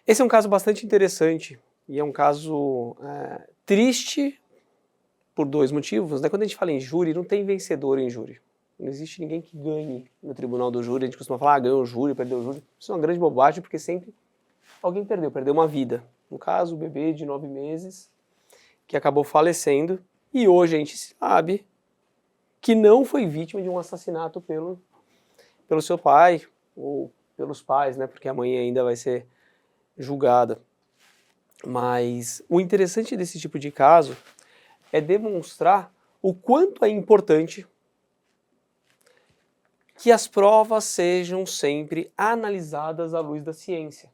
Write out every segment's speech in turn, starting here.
Esse é um caso bastante interessante e é um caso triste por dois motivos, né? Quando a gente fala em júri, não tem vencedor em júri. Não existe ninguém que ganhe no tribunal do júri. A gente costuma falar, ganhou o júri, perdeu o júri. Isso é uma grande bobagem, porque sempre alguém perdeu uma vida. No caso, o bebê de 9 meses, que acabou falecendo. E hoje a gente sabe que não foi vítima de um assassinato pelo seu pai, ou pelos pais, né? Porque a mãe ainda vai ser julgada. Mas o interessante desse tipo de caso é demonstrar o quanto é importante que as provas sejam sempre analisadas à luz da ciência.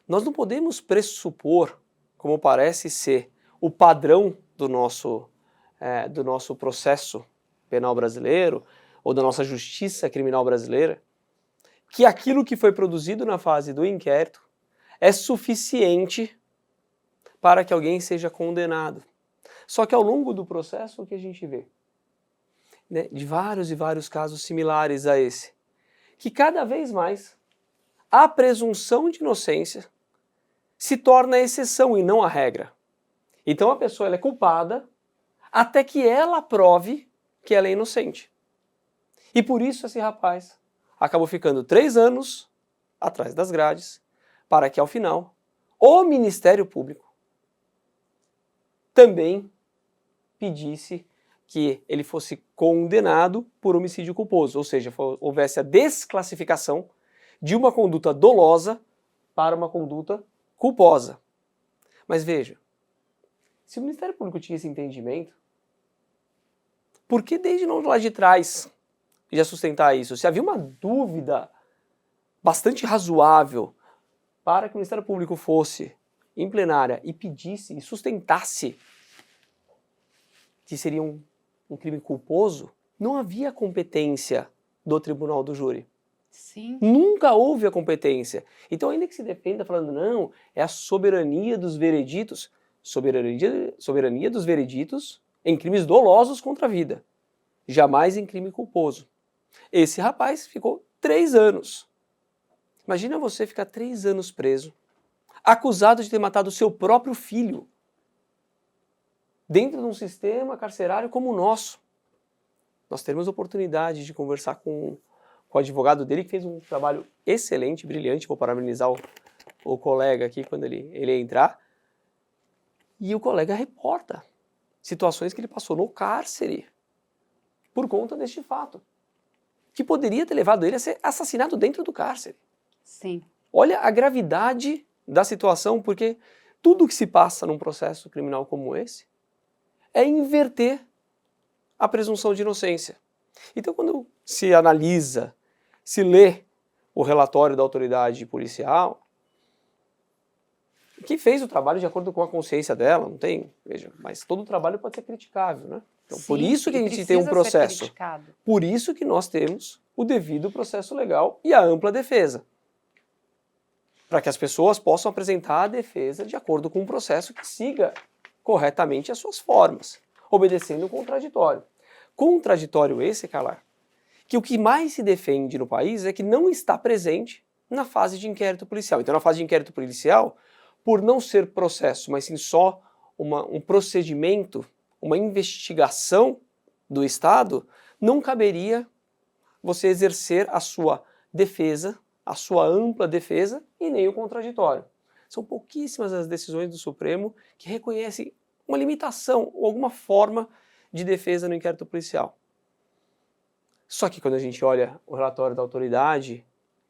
Nós não podemos pressupor, como parece ser o padrão do nosso processo penal brasileiro, ou da nossa justiça criminal brasileira, que aquilo que foi produzido na fase do inquérito é suficiente para que alguém seja condenado. Só que ao longo do processo, o que a gente vê? Né, de vários e vários casos similares a esse, que cada vez mais a presunção de inocência se torna a exceção e não a regra. Então a pessoa ela é culpada até que ela prove que ela é inocente. E por isso esse rapaz acabou ficando 3 anos atrás das grades, para que ao final o Ministério Público também pedisse que ele fosse condenado por homicídio culposo, ou seja, houvesse a desclassificação de uma conduta dolosa para uma conduta culposa. Mas veja, se o Ministério Público tinha esse entendimento, por que desde lá de trás já sustentar isso? Se havia uma dúvida bastante razoável para que o Ministério Público fosse em plenária e pedisse e sustentasse que seria um crime culposo, não havia competência do tribunal do júri. Sim. Nunca houve a competência. Então, ainda que se defenda falando, não, é a soberania dos vereditos, soberania dos vereditos em crimes dolosos contra a vida, jamais em crime culposo. Esse rapaz ficou 3 anos. Imagina você ficar 3 anos preso, acusado de ter matado seu próprio filho, dentro de um sistema carcerário como o nosso. Nós teremos a oportunidade de conversar com o advogado dele, que fez um trabalho excelente, brilhante. Vou parabenizar o colega aqui quando ele entrar. E o colega reporta situações que ele passou no cárcere por conta deste fato, que poderia ter levado ele a ser assassinado dentro do cárcere. Sim. Olha a gravidade da situação, porque tudo que se passa num processo criminal como esse é inverter a presunção de inocência. Então, quando se analisa, se lê o relatório da autoridade policial, que fez o trabalho de acordo com a consciência dela, não tem, veja, mas todo o trabalho pode ser criticável, né? Então, Sim, por isso que a gente tem um processo. Por isso que nós temos o devido processo legal e a ampla defesa. Para que as pessoas possam apresentar a defesa de acordo com um processo que siga corretamente as suas formas, obedecendo o contraditório. Contraditório esse, Carla, que o que mais se defende no país é que não está presente na fase de inquérito policial. Então, na fase de inquérito policial, por não ser processo, mas sim só um procedimento, uma investigação do Estado, não caberia você exercer a sua defesa, a sua ampla defesa e nem o contraditório. São pouquíssimas as decisões do Supremo que reconhecem uma limitação ou alguma forma de defesa no inquérito policial. Só que quando a gente olha o relatório da autoridade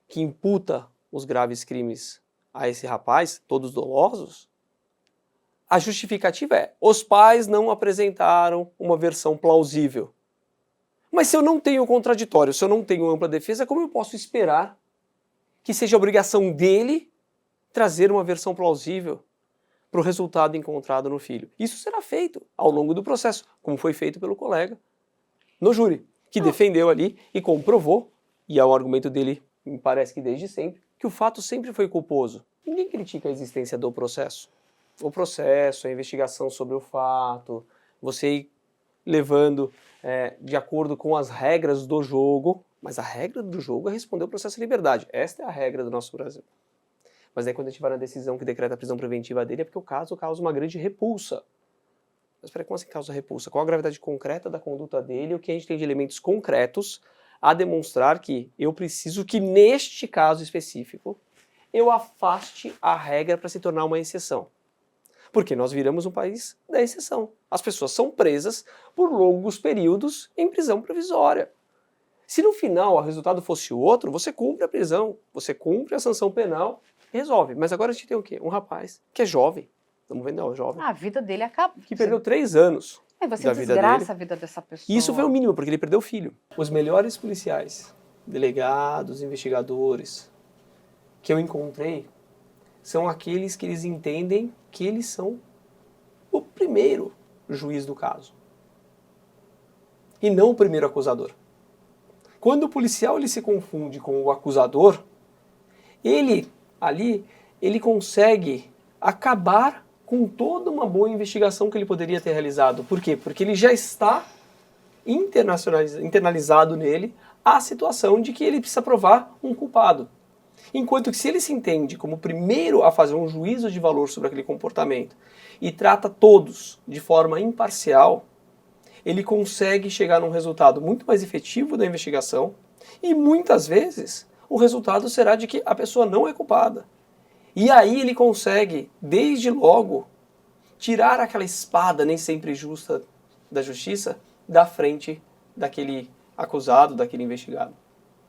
que imputa os graves crimes a esse rapaz, todos dolosos, a justificativa é: os pais não apresentaram uma versão plausível. Mas se eu não tenho contraditório, se eu não tenho ampla defesa, como eu posso esperar que seja obrigação dele trazer uma versão plausível para o resultado encontrado no filho? Isso será feito ao longo do processo, como foi feito pelo colega no júri, que defendeu ali e comprovou, e é o argumento dele, me parece que desde sempre, que o fato sempre foi culposo. Ninguém critica a existência do processo. O processo, a investigação sobre o fato, você ir levando de acordo com as regras do jogo, mas a regra do jogo é responder o processo de liberdade. Esta é a regra do nosso Brasil. Mas aí quando a gente vai na decisão que decreta a prisão preventiva dele é porque o caso causa uma grande repulsa. Mas peraí, como assim causa repulsa? Qual a gravidade concreta da conduta dele? O que a gente tem de elementos concretos a demonstrar que eu preciso que neste caso específico eu afaste a regra para se tornar uma exceção. Porque nós viramos um país da exceção. As pessoas são presas por longos períodos em prisão provisória. Se no final o resultado fosse outro, você cumpre a prisão, você cumpre a sanção penal, resolve. Mas agora a gente tem o quê? Um rapaz que é jovem, vamos ver, não, jovem. A vida dele acaba. Que perdeu 3 anos. Você desgraça a vida dessa pessoa. E isso foi o mínimo, porque ele perdeu o filho. Os melhores policiais, delegados, investigadores, que eu encontrei, são aqueles que eles entendem que eles são o primeiro juiz do caso. E não o primeiro acusador. Quando o policial ele se confunde com o acusador, ele consegue acabar com toda uma boa investigação que ele poderia ter realizado. Por quê? Porque ele já está internalizado nele a situação de que ele precisa provar um culpado. Enquanto que se ele se entende como o primeiro a fazer um juízo de valor sobre aquele comportamento e trata todos de forma imparcial, ele consegue chegar num resultado muito mais efetivo da investigação e muitas vezes o resultado será de que a pessoa não é culpada. E aí ele consegue, desde logo, tirar aquela espada nem sempre justa da justiça da frente daquele acusado, daquele investigado.